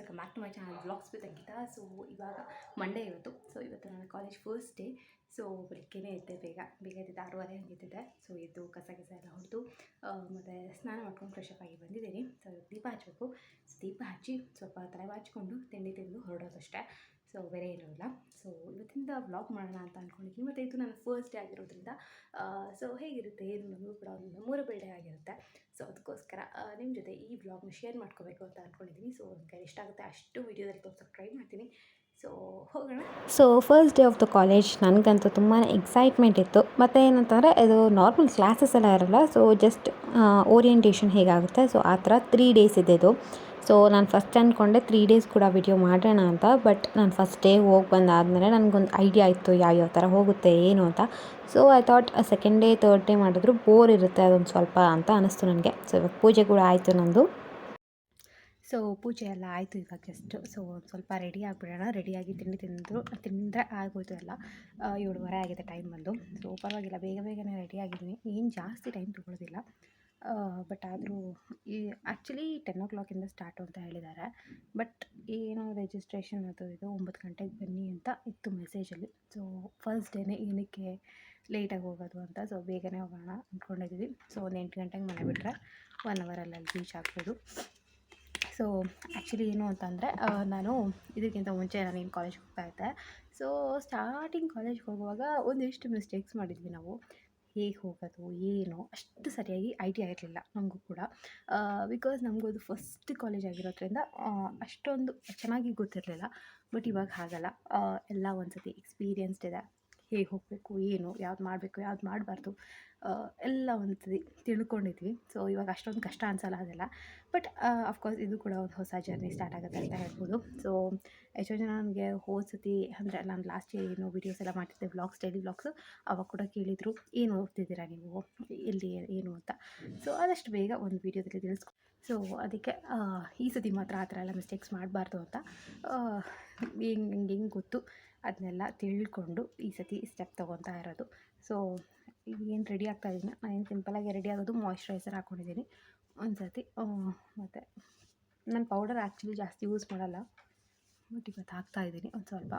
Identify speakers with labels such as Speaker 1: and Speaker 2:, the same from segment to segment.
Speaker 1: Welcome back to my channel vlogs with Ankita. So ಇವಾಗ Monday ಇವತ್ತು. So ಇವತ್ತು ನನ್ನ ಕಾಲೇಜ್ ಫಸ್ಟ್ ಡೇ. ಸೊ ಬೆಳಗ್ಗೆನೇ ಎದ್ದೆ, ಬೇಗ ಎದ್ದಿದ್ದೆ, 6:30 ಹಂಗೆ ಎದ್ದಿದ್ದೆ. ಸೊ ಎದ್ದು ಕಸ ಎಲ್ಲ ಹೊಡೆದು ಮತ್ತು ಸ್ನಾನ ಮಾಡ್ಕೊಂಡು ಫ್ರೆಶ್ ಅಪ್ ಆಗಿ ಬಂದಿದ್ದೀನಿ. ಸೊ ದೀಪ ಹಚ್ಚಬೇಕು. ಸೊ ದೀಪ ಹಚ್ಚಿ ಸ್ವಲ್ಪ ತಲೆ ಬಾಚಿಕೊಂಡು ತಿಂಡಿ ತಿಂದು ಹೊರಡೋದಷ್ಟೇ. ಸೊ ಬೇರೆ ಏನೂ ಇಲ್ಲ. ಸೊ ಇವತ್ತಿಂದ ವ್ಲಾಗ್ ಮಾಡೋಣ ಅಂತ ಅಂದ್ಕೊಂಡಿದ್ದೀನಿ. ಮತ್ತು ಇದು ನನ್ನ ಫಸ್ಟ್ ಡೇ ಆಗಿರೋದ್ರಿಂದ ಸೊ ಹೇಗಿರುತ್ತೆ ಏನು ನಮಗೂ ಕೂಡ ಒಂದು ಮೆಮೊರೇಬಲ್ ಡೇ ಆಗಿರುತ್ತೆ. ಸೊ ಅದಕ್ಕೋಸ್ಕರ ನಿಮ್ಮ ಜೊತೆ ಈ ವ್ಲಾಗ್ನ ಶೇರ್ ಮಾಡ್ಕೋಬೇಕು ಅಂತ ಅಂದ್ಕೊಂಡಿದ್ದೀನಿ. ಸೊ ನನಗೆ ಎಷ್ಟಾಗುತ್ತೆ ಅಷ್ಟು ವೀಡಿಯೋದಲ್ಲಿ ತೋರ್ಸೋಕ್ಕೆ ಟ್ರೈ ಮಾಡ್ತೀನಿ. ಸೊ ಹೋಗೋಣ. So first day of the college ನನಗಂತೂ ತುಂಬಾ ಎಕ್ಸೈಟ್ಮೆಂಟ್ ಇತ್ತು. ಮತ್ತು ಏನಂತಂದರೆ ಇದು ನಾರ್ಮಲ್ ಕ್ಲಾಸಸ್ ಎಲ್ಲ ಇರೋಲ್ಲ. ಸೊ ಜಸ್ಟ್ ಓರಿಯೆಂಟೇಷನ್ ಹೇಗಾಗುತ್ತೆ ಸೊ ಆ ಥರ 3 ಡೇಸ್ ಇದೆ ಇದು. ಸೊ ನಾನು ಫಸ್ಟ್ ಅಂದ್ಕೊಂಡೆ 3 ಡೇಸ್ ಕೂಡ ವಿಡಿಯೋ ಮಾಡೋಣ ಅಂತ. ಬಟ್ ನಾನು ಫಸ್ಟ್ ಡೇ ಹೋಗಿ ಬಂದಾದಮೇಲೆ ನನಗೊಂದು ಐಡಿಯಾ ಇತ್ತು ಯಾವ ಥರ ಹೋಗುತ್ತೆ ಏನು ಅಂತ. So I thought second day third day ಮಾಡಿದ್ರು ಬೋರ್ ಇರುತ್ತೆ ಅದೊಂದು ಸ್ವಲ್ಪ ಅಂತ ಅನ್ನಿಸ್ತು ನನಗೆ. ಸೊ ಇವಾಗ ಪೂಜೆ ಕೂಡ ಆಯಿತು ನಂದು. ಸೊ ಪೂಜೆ ಎಲ್ಲ ಆಯಿತು ಇವಾಗ ಜಸ್ಟ್. ಸೊ ಒಂದು ಸ್ವಲ್ಪ ರೆಡಿ ಆಗಿಬಿಡೋಣ. ರೆಡಿಯಾಗಿ ತಿಂದರೆ ಆಗೋಯ್ತು ಎಲ್ಲ. 7:30 ಆಗಿದೆ ಟೈಮ್ ಬಂದು. ಸೊ ಪರವಾಗಿಲ್ಲ, ಬೇಗನೆ ರೆಡಿ ಆಗಿದ್ದೀನಿ. ಏನು ಜಾಸ್ತಿ ಟೈಮ್ ತೊಗೊಳ್ಳೋದಿಲ್ಲ. ಬಟ್ ಆದರೂ ಈ ಆ್ಯಕ್ಚುಲಿ 10 o'clock ಸ್ಟಾರ್ಟು ಅಂತ ಹೇಳಿದ್ದಾರೆ. ಬಟ್ ಏನೋ ರಿಜಿಸ್ಟ್ರೇಷನ್ ಅದು ಇದು 9 ಗಂಟೆಗೆ ಬನ್ನಿ ಅಂತ ಇತ್ತು ಮೆಸೇಜಲ್ಲಿ. ಸೊ ಫಸ್ಟ್ ಡೇನೇ ಏನಕ್ಕೆ ಲೇಟಾಗಿ ಹೋಗೋದು ಅಂತ. ಸೊ ಬೇಗನೆ ಹೋಗೋಣ ಅಂದ್ಕೊಂಡಿದ್ದೀವಿ. ಸೊ ಒಂದು 8 ಗಂಟೆಗೆ ಮನೆ ಬಿಟ್ಟರೆ 1 ಅವರಲ್ಲಿ ಅಲ್ಲಿ ರೀಚ್ ಆಗ್ಬೋದು. ಸೊ ಆ್ಯಕ್ಚುಲಿ ಏನು ಅಂತಂದರೆ ನಾನು ಇದಕ್ಕಿಂತ ಮುಂಚೆ ನಾನೇನು ಕಾಲೇಜ್ಗೆ ಹೋಗ್ತಾಯಿದ್ದೆ. ಸೊ ಸ್ಟಾರ್ಟಿಂಗ್ ಕಾಲೇಜ್ಗೆ ಹೋಗುವಾಗ ಒಂದಿಷ್ಟು ಮಿಸ್ಟೇಕ್ಸ್ ಮಾಡಿದ್ವಿ ನಾವು. ಹೇಗೆ ಹೋಗೋದು ಏನು ಅಷ್ಟು ಸರಿಯಾಗಿ ಐಡಿಯಾ ಇರಲಿಲ್ಲ ನಮಗೂ ಕೂಡ. ಬಿಕಾಸ್ ನಮಗೂ ಅದು ಫಸ್ಟ್ ಕಾಲೇಜ್ ಆಗಿರೋದ್ರಿಂದ ಅಷ್ಟೊಂದು ಚೆನ್ನಾಗಿ ಗೊತ್ತಿರಲಿಲ್ಲ. ಬಟ್ ಇವಾಗ ಹಾಗಲ್ಲ, ಎಲ್ಲ ಒಂದು ಸತಿ ಎಕ್ಸ್ಪೀರಿಯನ್ಸ್ಡ್ ಇದೆ. ಹೇಗೆ ಹೋಗಬೇಕು, ಏನು, ಯಾವ್ದು ಮಾಡಬೇಕು, ಯಾವ್ದು ಮಾಡಬಾರ್ದು ಎಲ್ಲ ಒಂದು ಸತಿ ತಿಳ್ಕೊಂಡಿದ್ವಿ. ಸೊ ಇವಾಗ ಅಷ್ಟೊಂದು ಕಷ್ಟ ಅನಿಸಲ್ಲ ಅದೆಲ್ಲ. ಬಟ್ ಅಫ್ಕೋರ್ಸ್ ಇದು ಕೂಡ ಒಂದು ಹೊಸ ಜರ್ನಿ ಸ್ಟಾರ್ಟ್ ಆಗುತ್ತೆ ಅಂತ ಹೇಳ್ಬೋದು. ಸೊ ಎಷ್ಟೋ ಜನ ನನಗೆ ಹೋದ ಸತಿ ಅಂದರೆ ನಾನು ಲಾಸ್ಟ್ ಇಯರ್ ಏನೋ ವೀಡಿಯೋಸ್ ಎಲ್ಲ ಮಾಡ್ತಿದ್ದೆ, ವ್ಲಾಗ್ಸ್, ಡೈಲಿ ವ್ಲಾಗ್ಸು, ಅವಾಗ ಕೂಡ ಕೇಳಿದರು ಏನು ಓದ್ತಿದ್ದೀರಾ ನೀವು, ಎಲ್ಲಿ ಏನು ಅಂತ. ಸೊ ಆದಷ್ಟು ಬೇಗ ಒಂದು ವೀಡಿಯೋದಲ್ಲಿ ತಿಳಿಸ್ಕೊ. ಸೊ ಅದಕ್ಕೆ ಈ ಸತಿ ಮಾತ್ರ ಆ ಥರ ಎಲ್ಲ ಮಿಸ್ಟೇಕ್ಸ್ ಮಾಡಬಾರ್ದು ಅಂತ ಹೆಂಗೆ ಗೊತ್ತು ಅದನ್ನೆಲ್ಲ ತಿಳ್ಕೊಂಡು ಈ ಸತಿ ಸ್ಟೆಪ್ ತೊಗೊತಾ ಇರೋದು. ಸೊ ಏನು ರೆಡಿ ಆಗ್ತಾಯಿದ್ದೀನಿ. ನಾನು ಸಿಂಪಲಾಗಿ ರೆಡಿ ಆಗೋದು, ಮಾಯ್ಶ್ಚರೈಸರ್ ಹಾಕ್ಕೊಂಡಿದ್ದೀನಿ ಒಂದು ಸತಿ. ಮತ್ತು ನಾನು ಪೌಡರ್ ಆ್ಯಕ್ಚುಲಿ ಜಾಸ್ತಿ ಯೂಸ್ ಮಾಡಲ್ಲ, ಬಟ್ ಇವತ್ತು ಹಾಕ್ತಾಯಿದ್ದೀನಿ ಒಂದು ಸ್ವಲ್ಪ.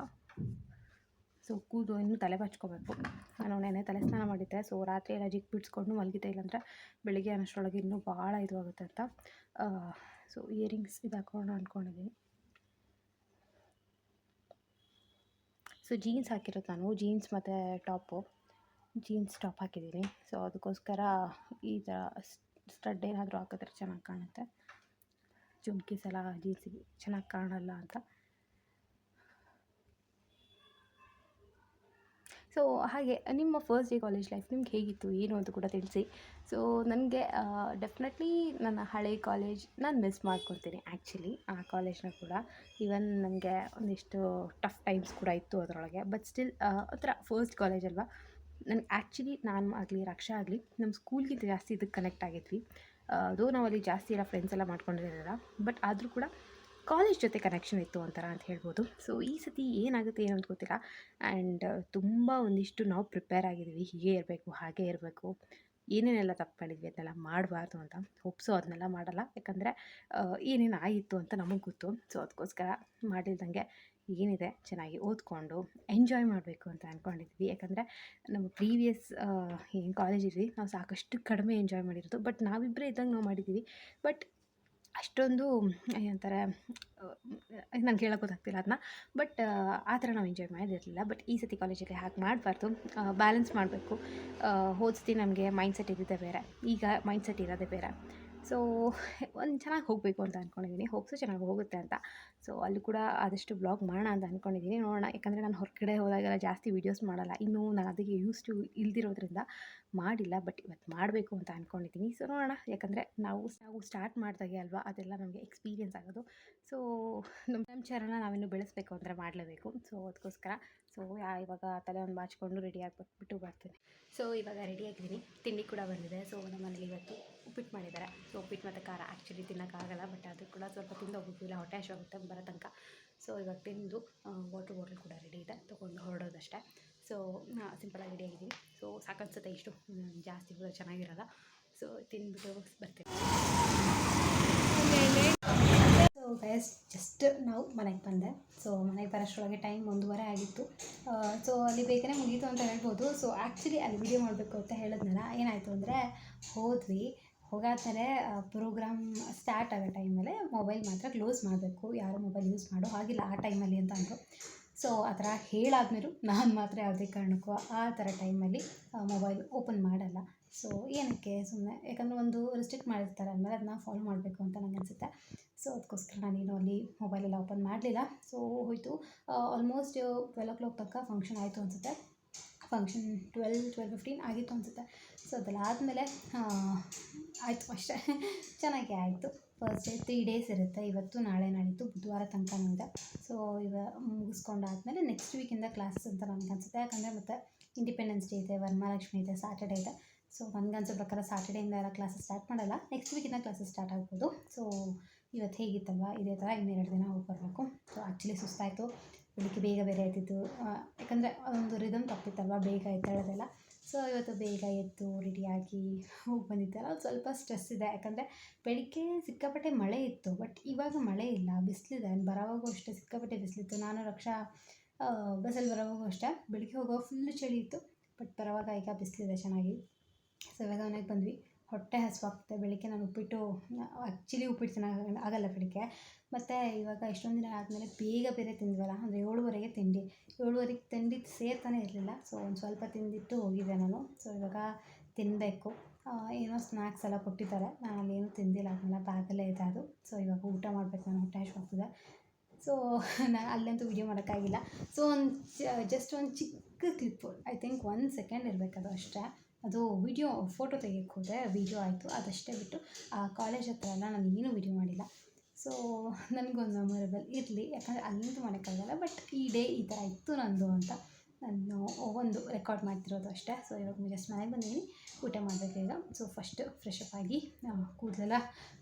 Speaker 1: ಸೊ ಕೂದಲು ಇನ್ನೂ ತಲೆ ಬಚ್ಕೋಬೇಕು. ನಾನು ನೆನೆ ತಲೆ ಸ್ನಾನ ಮಾಡಿದ್ದೆ. ಸೊ ರಾತ್ರಿ ಎಲ್ಲ ಜಿಗ್ ಬಿಡಿಸ್ಕೊಂಡು ಮಲಗಿದ್ದೆ, ಇಲ್ಲಾಂದರೆ ಬೆಳಿಗ್ಗೆ ಅನ್ನೋಷ್ಟರೊಳಗೆ ಇನ್ನೂ ಭಾಳ ಇದು ಆಗುತ್ತೆ ಅಂತ. ಸೊ ಇಯರಿಂಗ್ಸ್ ಇದು ಹಾಕೋಣ ಅಂದ್ಕೊಂಡಿದ್ದೀನಿ. ಸೊ ಜೀನ್ಸ್ ಹಾಕಿರೋದು ನಾನು, ಜೀನ್ಸ್ ಮತ್ತು ಟಾಪು, ಜೀನ್ಸ್ ಟಾಪ್ ಹಾಕಿದ್ದೀನಿ. ಸೊ ಅದಕ್ಕೋಸ್ಕರ ಈ ಥರ ಸ್ಟಡ್ ಏನಾದರೂ ಹಾಕಿದ್ರೆ ಚೆನ್ನಾಗಿ ಕಾಣುತ್ತೆ. ಜುಮ್ಕೀಸ್ ಎಲ್ಲ ಜೀನ್ಸಿಗೆ ಚೆನ್ನಾಗಿ ಕಾಣಲ್ಲ ಅಂತ. ಸೊ ಹಾಗೆ ನಿಮ್ಮ ಫಸ್ಟ್ ಡೇ ಕಾಲೇಜ್ ಲೈಫ್ ನಿಮ್ಗೆ ಹೇಗಿತ್ತು ಏನು ಅಂತ ಕೂಡ ತಿಳಿಸಿ. ಸೊ ನನಗೆ ಡೆಫಿನೆಟ್ಲಿ ನನ್ನ ಹಳೆ ಕಾಲೇಜ್ ನಾನು ಮಿಸ್ ಮಾಡ್ಕೊತೀನಿ ಆ್ಯಕ್ಚುಲಿ. ಆ ಕಾಲೇಜ್ನ ಕೂಡ ಈವನ್ ನನಗೆ ಒಂದಿಷ್ಟು ಟಫ್ ಟೈಮ್ಸ್ ಕೂಡ ಇತ್ತು ಅದರೊಳಗೆ. ಬಟ್ ಸ್ಟಿಲ್ ಒಂಥರ ಫಸ್ಟ್ ಕಾಲೇಜ್ ಅಲ್ವಾ. ನನಗೆ ಆ್ಯಕ್ಚುಲಿ ನಾನು ಆಗಲಿ ರಕ್ಷಾ ಆಗಲಿ ನಮ್ಮ ಸ್ಕೂಲ್ಗಿಂತ ಜಾಸ್ತಿ ಇದಕ್ಕೆ ಕನೆಕ್ಟ್ ಆಗಿದ್ವಿ. ಅದು ನಾವಲ್ಲಿ ಜಾಸ್ತಿ ಎಲ್ಲ ಫ್ರೆಂಡ್ಸ್ ಎಲ್ಲ ಮಾಡ್ಕೊಂಡಿರಲಿಲ್ಲ. ಬಟ್ ಆದರೂ ಕೂಡ ಕಾಲೇಜ್ ಜೊತೆ ಕನೆಕ್ಷನ್ ಇತ್ತು ಒಂಥರ ಅಂತ ಹೇಳ್ಬೋದು. ಸೊ ಈ ಸತಿ ಏನಾಗುತ್ತೆ ಏನೋ ಅಂತ ಗೊತ್ತಿಲ್ಲ. ಆ್ಯಂಡ್ ತುಂಬ ಒಂದಿಷ್ಟು ನಾವು ಪ್ರಿಪೇರ್ ಆಗಿದ್ದೀವಿ, ಹೀಗೆ ಇರಬೇಕು, ಹಾಗೆ ಇರಬೇಕು, ಏನೇನೆಲ್ಲ ತಪ್ಪು ಮಾಡಿದ್ವಿ ಅದನ್ನೆಲ್ಲ ಮಾಡಬಾರ್ದು ಅಂತ. ಹೋಪ್ಸೋ ಅದನ್ನೆಲ್ಲ ಮಾಡಲ್ಲ, ಯಾಕಂದರೆ ಏನೇನು ಆಯಿತು ಅಂತ ನಮಗೆ ಗೊತ್ತು. ಸೊ ಅದಕ್ಕೋಸ್ಕರ ಮಾಡಿಲ್ದಂಗೆ ಏನಿದೆ ಚೆನ್ನಾಗಿ ಓದ್ಕೊಂಡು ಎಂಜಾಯ್ ಮಾಡಬೇಕು ಅಂತ ಅಂದ್ಕೊಂಡಿದ್ವಿ. ಯಾಕಂದರೆ ನಮ್ಮ ಪ್ರೀವಿಯಸ್ ಏನು ಕಾಲೇಜಿದ್ವಿ ನಾವು ಸಾಕಷ್ಟು ಕಡಿಮೆ ಎಂಜಾಯ್ ಮಾಡಿರೋದು. ಬಟ್ ನಾವಿಬ್ಬರೇ ಇದ್ದಂಗೆ ನಾವು ಮಾಡಿದ್ದೀವಿ. ಬಟ್ ಅಷ್ಟೊಂದು ಏನಂತಾರೆ ನನಗೆ ಹೇಳೋಕ್ಕೆ ಗೊತ್ತಾಗ್ತಿಲ್ಲ ಅದನ್ನ. ಬಟ್ ಆ ಥರ ನಾವು ಎಂಜಾಯ್ ಮಾಡಿರಲಿಲ್ಲ. ಬಟ್ ಈ ಸತಿ ಕಾಲೇಜಲ್ಲಿ ಹಾಗೆ ಮಾಡಬಾರ್ದು, ಬ್ಯಾಲೆನ್ಸ್ ಮಾಡಬೇಕು. ಹೋದ ಸತಿ ನಮಗೆ ಮೈಂಡ್ಸೆಟ್ ಇದ್ದಿದ್ದೇ ಬೇರೆ, ಈಗ ಮೈಂಡ್ಸೆಟ್ ಇರೋದೇ ಬೇರೆ. ಸೊ ಒಂದು ಚೆನ್ನಾಗಿ ಹೋಗಬೇಕು ಅಂತ ಅಂದ್ಕೊಂಡಿದ್ದೀನಿ. ಹೋಪ್ಸು ಚೆನ್ನಾಗಿ ಹೋಗುತ್ತೆ ಅಂತ. ಸೊ ಅಲ್ಲಿ ಕೂಡ ಆದಷ್ಟು ಬ್ಲಾಗ್ ಮಾಡೋಣ ಅಂತ ಅಂದ್ಕೊಂಡಿದ್ದೀನಿ. ನೋಡೋಣ, ಯಾಕಂದರೆ ನಾನು ಹೊರಗಡೆ ಹೋದಾಗೆಲ್ಲ ಜಾಸ್ತಿ ವೀಡಿಯೋಸ್ ಮಾಡಲ್ಲ. ಇನ್ನೂ ನಾನು ಅದಕ್ಕೆ ಯೂಸ್ ಇಲ್ದಿರೋದ್ರಿಂದ ಮಾಡಿಲ್ಲ. ಬಟ್ ಇವತ್ತು ಮಾಡಬೇಕು ಅಂತ ಅಂದ್ಕೊಂಡಿದ್ದೀನಿ. ಸೊ ನೋಡೋಣ, ಯಾಕಂದರೆ ನಾವು ಸ್ಟಾರ್ಟ್ ಮಾಡಿದಾಗೆ ಅಲ್ವಾ ಅದೆಲ್ಲ ನಮಗೆ ಎಕ್ಸ್ಪೀರಿಯೆನ್ಸ್ ಆಗೋದು. ಸೊ ನಮ್ಮ ಕಲ್ಚರನ್ನ ನಾವಿನ್ನೂ ಬೆಳೆಸಬೇಕು ಅಂದರೆ ಮಾಡಲೇಬೇಕು. ಸೊ ಅದಕ್ಕೋಸ್ಕರ ಇವಾಗ ತಲೆ ಒಂದು ಬಾಚಿಕೊಂಡು ರೆಡಿ ಆಗಿಬಿಟ್ಟು ಬರ್ತೀನಿ. ಸೊ ಇವಾಗ ರೆಡಿಯಾಗಿದ್ದೀನಿ, ತಿಂಡಿ ಕೂಡ ಬಂದಿದೆ. ಸೊ ನಮ್ಮ ಮನೇಲಿ ಇವತ್ತು ಉಪ್ಪಿಟ್ಟು ಮಾಡಿದ್ದಾರೆ. ಸೊ ಉಪ್ಪಿಟ್ಟು ಮತ್ತು ಖಾರ ಆ್ಯಕ್ಚುಲಿ ತಿನ್ನೋಕ್ಕಾಗಲ್ಲ, ಬಟ್ ಅದು ಕೂಡ ಸ್ವಲ್ಪ ತಿಂದು ಹೋಗ್ಬೇಕು, ಇಲ್ಲ ಹೊಟ್ಟೆ ಹಸಿವಾಗುತ್ತೆ ಬರೋ ತನಕ. ಸೊ ಇವಾಗ ತಿಂದು ವಾಟರ್ ಬಾಟಲ್ ಕೂಡ ರೆಡಿ ಇದೆ, ತೊಗೊಂಡು ಹೊರಡೋದಷ್ಟೇ. ಸೊ ಸಿಂಪಲಾಗಿ ರೆಡಿಯಾಗಿದ್ದೀನಿ. ಸೊ ಸಾಕನ್ಸುತ್ತೆ ಇಷ್ಟು, ಜಾಸ್ತಿ ಕೂಡ ಚೆನ್ನಾಗಿರಲ್ಲ. ಸೊ ತಿಂದ್ಬಿಟ್ಟು ಬರ್ತೀನಿ. ಸೊ ಸೊ ಗೈಸ್ ಜಸ್ಟ್ ನಾವು ಮನೆಗೆ ಬಂದೆ. ಸೊ ಮನೆಗೆ ಬರೋಷ್ಟರೊಳಗೆ ಟೈಮ್ 1:30 ಆಗಿತ್ತು. ಸೊ ಅಲ್ಲಿ ಬೇಗನೆ ಮುಗೀತು ಅಂತ ಹೇಳ್ಬೋದು. ಸೊ ಆ್ಯಕ್ಚುಲಿ ಅಲ್ಲಿ ವಿಡಿಯೋ ಮಾಡಬೇಕು ಅಂತ ಹೇಳಿದ್ನಲ್ಲ, ಏನಾಯಿತು ಅಂದರೆ ಹೋದ್ವಿ. ಹೋಗಾದ್ಮೇಲೆ ಪ್ರೋಗ್ರಾಮ್ ಸ್ಟಾರ್ಟ್ ಆಗೋ ಟೈಮಲ್ಲೇ ಮೊಬೈಲ್ ಮಾತ್ರ ಕ್ಲೋಸ್ ಮಾಡಬೇಕು, ಯಾರು ಮೊಬೈಲ್ ಯೂಸ್ ಮಾಡೋ ಹಾಗಿಲ್ಲ ಆ ಟೈಮಲ್ಲಿ ಅಂತ ಅಂದರು. ಸೊ ಆ ಥರ ಹೇಳಾದ್ಮೇಲೂ ನಾನು ಮಾತ್ರ ಯಾವುದೇ ಕಾರಣಕ್ಕೂ ಆ ಥರ ಟೈಮಲ್ಲಿ ಮೊಬೈಲ್ ಓಪನ್ ಮಾಡಲ್ಲ. ಸೊ ಏನಕ್ಕೆ ಸುಮ್ಮನೆ, ಯಾಕಂದರೆ ಒಂದು ರಿಸ್ಟ್ರಿಕ್ಟ್ ಮಾಡಿರ್ತಾರೆ ಅಂದಮೇಲೆ ಅದನ್ನ ಫಾಲೋ ಮಾಡಬೇಕು ಅಂತ ನನಗೆ ಅನಿಸುತ್ತೆ. ಸೊ ಅದಕ್ಕೋಸ್ಕರ ನಾನೇನು ಅಲ್ಲಿ ಮೊಬೈಲೆಲ್ಲ ಓಪನ್ ಮಾಡಲಿಲ್ಲ. ಸೊ ಹೋಯಿತು. ಆಲ್ಮೋಸ್ಟ್ 12 o'clock ತನಕ ಫಂಕ್ಷನ್ ಆಯಿತು ಅನಿಸುತ್ತೆ. ಫಂಕ್ಷನ್ 12-12:15 ಆಗಿತ್ತು ಅನಿಸುತ್ತೆ. ಸೊ ಅದೆಲ್ಲಾದಮೇಲೆ ಆಯಿತು ಅಷ್ಟೇ. ಚೆನ್ನಾಗೇ ಆಯಿತು. ಫಸ್ಟ್ ಡೇ 3 days ಇರುತ್ತೆ, ಇವತ್ತು ನಾಳೆ ನಾಳಿದ್ದು ಬುಧವಾರ ತನಕನೂ ಇದೆ. ಸೊ ಮುಗಿಸ್ಕೊಂಡಾದ್ಮೇಲೆ ನೆಕ್ಸ್ಟ್ ವೀಕಿಂದ ಕ್ಲಾಸಸ್ ಅಂತ ನನಗನ್ಸುತ್ತೆ. ಯಾಕಂದರೆ ಮತ್ತು ಇಂಡಿಪೆಂಡೆನ್ಸ್ ಡೇ ಇದೆ, ವರಮಹಾಲಕ್ಷ್ಮಿ ಇದೆ, ಸ್ಯಾಟರ್ಡೇ ಇದೆ. ಸೊ ನನಗನ್ಸೋ ಪ್ರಕಾರ ಸ್ಯಾಟರ್ಡೇಯಿಂದ ಎಲ್ಲ ಕ್ಲಾಸಸ್ ಸ್ಟಾರ್ಟ್ ಮಾಡಲ್ಲ, ನೆಕ್ಸ್ಟ್ ವೀಕಿಂದ ಕ್ಲಾಸಸ್ ಸ್ಟಾರ್ಟ್ ಆಗ್ಬೋದು. ಸೊ ಇವತ್ತು ಹೇಗಿತ್ತಲ್ವ ಇದೇ ಥರ ಇನ್ನೆರಡು ದಿನ ಹೋಗಿ ಬರಬೇಕು. ಸೊ ಆ್ಯಕ್ಚುಲಿ ಸುಸ್ತಾಯಿತು, ಬೆಳಿಗ್ಗೆ ಬೇಗ ಬೇರೆ ಎದ್ದಿದ್ದು, ಯಾಕಂದರೆ ಒಂದು ರಿದಮ್ ತಪ್ಪಿತ್ತಲ್ವ, ಬೇಗ ಎದ್ದೇಳೋದೆಲ್ಲ. ಸೊ ಇವತ್ತು ಬೇಗ ಎದ್ದು ರೆಡಿಯಾಗಿ ಹೋಗಿ ಬಂದಿದ್ದೆಲ್ಲ ಸ್ವಲ್ಪ ಸ್ಟ್ರೆಸ್ ಇದೆ. ಯಾಕಂದರೆ ಬೆಳಿಗ್ಗೆ ಸಿಕ್ಕಾಪಟ್ಟೆ ಮಳೆ ಇತ್ತು, ಬಟ್ ಇವಾಗ ಮಳೆ ಇಲ್ಲ, ಬಿಸಿಲಿದೆ. ಬರೋವಾಗೂ ಅಷ್ಟೇ ಸಿಕ್ಕಾಪಟ್ಟೆ ಬಿಸಿಲಿತ್ತು. ನಾನು ರಕ್ಷಾ ಬಸ್ಸಲ್ಲಿ ಬರೋವಾಗೂ ಅಷ್ಟೇ ಬೆಳಿಗ್ಗೆ ಹೋಗುವಾಗ ಫುಲ್ಲು ಚಳಿ ಇತ್ತು, ಬಟ್ ಬರೋವಾಗ ಈಗ ಬಿಸಿಲಿದೆ ಚೆನ್ನಾಗಿ. ಸೊ ಇವಾಗ ಮನೆಗೆ ಬಂದ್ವಿ. ಹೊಟ್ಟೆ ಹಸಿವಾಗ್ತದೆ. ಬೆಳಿಗ್ಗೆ ನಾನು ಆ್ಯಕ್ಚುಲಿ ಉಪ್ಪಿಟ್ಟು ಚೆನ್ನಾಗಿ ಆಗಲ್ಲ ಬೆಳಿಗ್ಗೆ. ಮತ್ತು ಇವಾಗ ಇಷ್ಟೊಂದು ದಿನ ಆದಮೇಲೆ ಬೇಗ ಬೇರೆ ತಿಂದ್ವಲ್ಲ, ಅಂದರೆ 7:30ಗೆ ತಿಂಡಿ. 7:30ಗೆ ತಿಂಡಿ ಸೇರ್ತಾನೆ ಇರಲಿಲ್ಲ. ಸೊ ಒಂದು ಸ್ವಲ್ಪ ತಿಂದಿಟ್ಟು ಹೋಗಿದ್ದೆ ನಾನು. ಸೊ ಇವಾಗ ತಿನ್ನಬೇಕು. ಏನೋ ಸ್ನ್ಯಾಕ್ಸ್ ಎಲ್ಲ ಕೊಟ್ಟಿದ್ದಾರೆ, ನಾನು ಅಲ್ಲೇನೂ ತಿಂದಿಲ್ಲ, ಅದನ್ನೆಲ್ಲ ಬ್ಯಾಗಲ್ಲೇ ಇದೆ ಅದು. ಸೊ ಇವಾಗ ಊಟ ಮಾಡಬೇಕು, ನಾನು ಹೊಟ್ಟೆ ಹಸಿವಾಗ್ತಿದೆ. ಸೊ ನಾನು ಅಲ್ಲಂತೂ ವೀಡಿಯೋ ಮಾಡೋಕ್ಕಾಗಿಲ್ಲ. ಸೊ ಜಸ್ಟ್ ಒಂದು ಚಿಕ್ಕ ಕ್ಲಿಪ್ಪು, ಐ ಥಿಂಕ್ 1 second ಇರಬೇಕದು ಅಷ್ಟೇ. ಅದು ವೀಡಿಯೋ ಫೋಟೋ ತೆಗಿಯೋಕ್ಕೆ ಹೋದೆ, ವೀಡಿಯೋ ಆಯಿತು, ಅದಷ್ಟೇ ಬಿಟ್ಟು ಆ ಕಾಲೇಜ್ ಹತ್ರ ಎಲ್ಲ ನಾನು ಏನೂ ವೀಡಿಯೋ ಮಾಡಿಲ್ಲ. ಸೊ ನನಗೊಂದು ಮೆಮೊರೇಬಲ್ ಇರಲಿ, ಯಾಕಂದರೆ ಅಲ್ಲಂತೂ ಮಾಡೋಕ್ಕಾಗಲ್ಲ, ಬಟ್ ಈ ಡೇ ಈ ಥರ ಇತ್ತು ನಂದು ಅಂತ ನಾನು ಒಂದು ರೆಕಾರ್ಡ್ ಮಾಡ್ತಿರೋದು ಅಷ್ಟೇ. ಸೊ ಇವಾಗ ಜಸ್ಟ್ ಮನೆಗೆ ಬಂದಿದ್ದೀನಿ, ಊಟ ಮಾಡಬೇಕು ಈಗ. ಸೊ ಫಸ್ಟ್ ಫ್ರೆಶ್ ಅಪ್ ಆಗಿ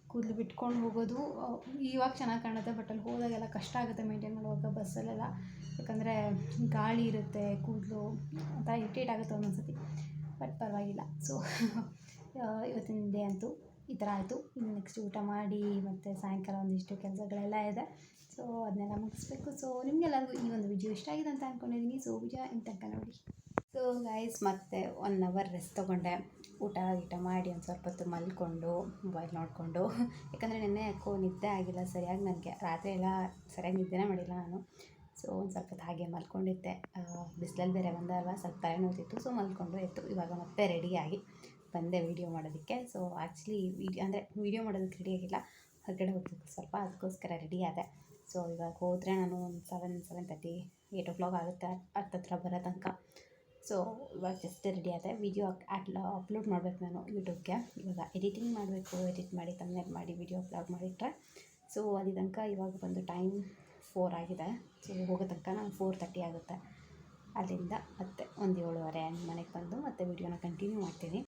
Speaker 1: ಕೂದಲು ಬಿಟ್ಕೊಂಡು ಹೋಗೋದು ಇವಾಗ ಚೆನ್ನಾಗಿ ಕಾಣುತ್ತೆ, ಬಟ್ ಅಲ್ಲಿ ಹೋದಾಗೆಲ್ಲ ಕಷ್ಟ ಆಗುತ್ತೆ ಮೇಂಟೈನ್ ಮಾಡುವಾಗ ಬಸ್ಸಲ್ಲೆಲ್ಲ. ಯಾಕಂದರೆ ಗಾಳಿ ಇರುತ್ತೆ, ಕೂದಲು ಒಂಥರ ಇರಿಟೇಟ್ ಆಗುತ್ತೆ ಒಂದೊಂದು ಸತಿ, ಬಟ್ ಪರವಾಗಿಲ್ಲ. ಸೊ ಇವತ್ತಿನ ಡೇ ಅಂತೂ ಈ ಥರ ಆಯಿತು. ಇನ್ನು ನೆಕ್ಸ್ಟ್ ಊಟ ಮಾಡಿ ಮತ್ತು ಸಾಯಂಕಾಲ ಒಂದಿಷ್ಟು ಕೆಲಸಗಳೆಲ್ಲ ಇದೆ. ಸೊ ಅದನ್ನೆಲ್ಲ ಮುಗಿಸ್ಬೇಕು. ಸೊ ನಿಮಗೆಲ್ಲರಿಗೂ ಈ ಒಂದು ವಿಡಿಯೋ ಇಷ್ಟ ಆಗಿದೆ ಅಂತ ಅಂದ್ಕೊಂಡಿದ್ದೀನಿ. ಸೊ ವಿಡಿಯೋ ಇನ್ನು ತನಕ ನೋಡಿ. ಸೊ ಗೈಸ್ ಮತ್ತೆ 1 hour ರೆಸ್ಟ್ ತೊಗೊಂಡೆ, ಊಟ ಮಾಡಿ ಒಂದು ಸ್ವಲ್ಪ ಹೊತ್ತು ಮಲ್ಕೊಂಡು ಮೊಬೈಲ್ ನೋಡಿಕೊಂಡು. ಯಾಕಂದರೆ ನಿನ್ನೆ ಯಾಕೋ ನಿದ್ದೆ ಆಗಿಲ್ಲ ಸರಿಯಾಗಿ, ನನಗೆ ರಾತ್ರಿ ಎಲ್ಲ ಸರಿಯಾಗಿ ನಿದ್ದೆನೇ ಮಾಡಿಲ್ಲ ನಾನು. ಸೊ ಒಂದು ಸ್ವಲ್ಪ ಹೊತ್ತು ಹಾಗೆ ಮಲ್ಕೊಂಡಿದ್ದೆ. ಬಿಸಿಲಲ್ಲಿ ಬೇರೆ ಬಂದೆ ಅಲ್ವಾ, ಸ್ವಲ್ಪ ತಲೆನೋವ್ತಿತ್ತು. ಸೊ ಮಲ್ಕೊಂಡು ಎದ್ದು ಇವಾಗ ಮತ್ತೆ ರೆಡಿಯಾಗಿ ಬಂದೆ ವೀಡಿಯೋ ಮಾಡೋದಕ್ಕೆ. ಸೊ ಆ್ಯಕ್ಚುಲಿ ವೀಡಿಯೋ ಮಾಡೋದಕ್ಕೆ ರೆಡಿಯಾಗಿಲ್ಲ, ಹೊರಗಡೆ ಹೋಗ್ಬೇಕು ಸ್ವಲ್ಪ, ಅದಕ್ಕೋಸ್ಕರ ರೆಡಿ ಆದೆ. ಸೊ ಇವಾಗ ಹೋದರೆ ನಾನು ಒಂದು 7-7:30 8 o'clock ಆಗುತ್ತೆ ಹತ್ತತ್ರ ಬರೋ ತನಕ. ಸೊ ಇವಾಗ ಜಸ್ಟ್ ರೆಡಿ ಆದೆ. ವೀಡಿಯೋ ಅಪ್ಲೋಡ್ ಮಾಡಬೇಕು ನಾನು ಯೂಟ್ಯೂಬ್ಗೆ. ಇವಾಗ ಎಡಿಟಿಂಗ್ ಮಾಡಬೇಕು, ಎಡಿಟ್ ಮಾಡಿ ಥಂಬ್ನೇಲ್ ಮಾಡಿ ವೀಡಿಯೋ ಅಪ್ಲೋಡ್ ಮಾಡಿಟ್ರೆ. ಸೊ ಅಲ್ಲಿ ತನಕ ಇವಾಗ ಬಂದು ಟೈಮ್ 4 ಆಗಿದೆ. ಸೊ ಹೋಗೋ ತನಕ ನಾನು 4:30 ಆಗುತ್ತೆ. ಅಲ್ಲಿಂದ ಮತ್ತೆ ಒಂದು 7:30 ಮನೆಗೆ ಬಂದು ಮತ್ತೆ ವೀಡಿಯೋನ ಕಂಟಿನ್ಯೂ ಮಾಡ್ತೀನಿ.